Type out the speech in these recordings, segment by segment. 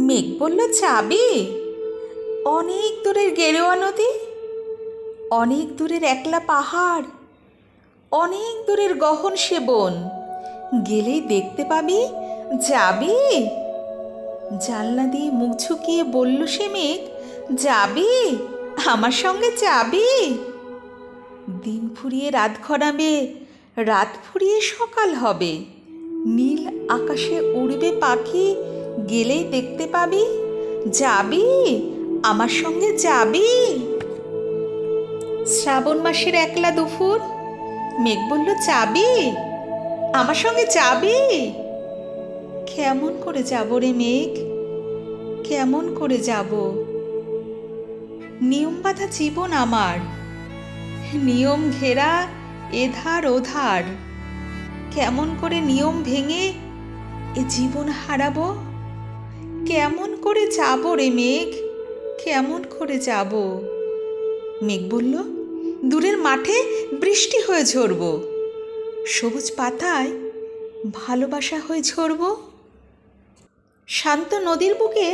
মেঘ বলল, যাবি? অনেক দূরের গেরুয়া নদী, অনেক দূরের একলা পাহাড়, অনেক দূরের গহন সেবন, গেলেই দেখতে পাবি। যাবি? জানলা দিয়ে মুখ ঝুঁকিয়ে বলল সে মেঘ, যাবি? আমার সঙ্গে যাবি? দিন ফুরিয়ে রাত ঘনাবে, রাত ফুরিয়ে সকাল হবে, নীল আকাশে উড়বে পাখি, গেলেই দেখতে পাবি। যাবি? আমার সঙ্গে যাবি? শ্রাবণ মাসের একলা দুপুর, মেঘ বলল, যাবি? আমার সঙ্গে যাবি? কেমন করে যাব রে মেঘ, কেমন করে যাব? নিয়ম বাঁধা জীবন আমার, নিয়ম ঘেরা এধার ওধার, কেমন করে নিয়ম ভেঙে এ জীবন হারাবো? কেমন করে যাব রে মেঘ, কেমন করে যাব? মেঘ বলল, দূরের মাঠে বৃষ্টি হয়ে ঝরব, সবুজ পাতায় ভালোবাসা হয়ে ঝরব, শান্ত নদীর বুকে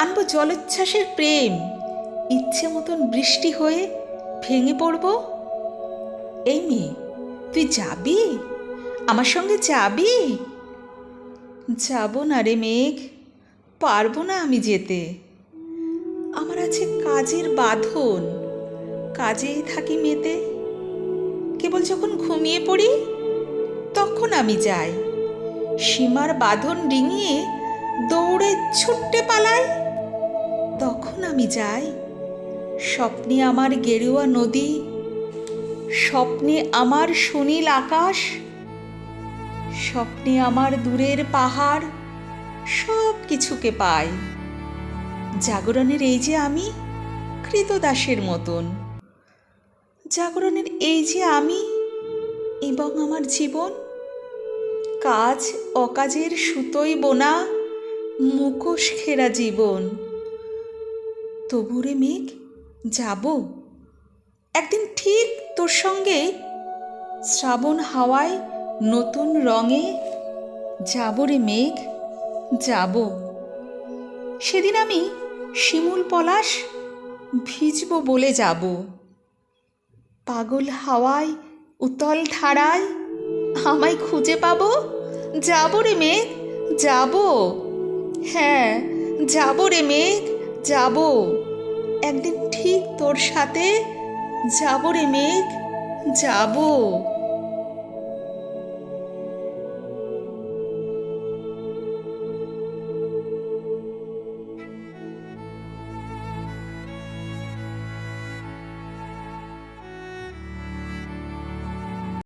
আনবো জলোচ্ছ্বাসের প্রেম, ইচ্ছে মতন বৃষ্টি হয়ে ভেঙে পড়ব। এই মেয়ে, তুই যাবি? আমার সঙ্গে যাবি? যাব না রে মেঘ, পারবো না আমি যেতে। আমার আছে কাজের বাঁধন, কাজেই থাকি মেতে। কেবল যখন ঘুমিয়ে পড়ি তখন আমি যাই, সীমার বাঁধন ডিঙিয়ে দৌড়ে ছুট্টে পালাই। তখন আমি যাই, স্বপ্নে আমার গেরুয়া নদী, স্বপ্নে আমার সুনীল আকাশ, স্বপ্নে আমার দূরের পাহাড়, সব কিছুকে পাই। জাগরণের এই যে আমি কৃতদাসের মতন, জাগরণের এই যে আমি এবং আমার জীবন, কাজ অকাজের সুতোয় বোনা মুখোশ ঘেরা জীবন। তবু রে মেঘ, যাব একদিন ঠিক তোর সঙ্গে, শ্রাবণ হাওয়ায় নতুন রঙে। যাব রে মেঘ, যাব। সেদিন আমি শিমুল পলাশ ভিজব বলে যাব, পাগল হাওয়ায় উতল ধারায় আমায় খুঁজে পাবো। যাব রে মেঘ, যাব। হ্যাঁ, যাব রে মেঘ, যাব। একদিন ঠিক তোর সাথে যাব রে মেঘ, যাব।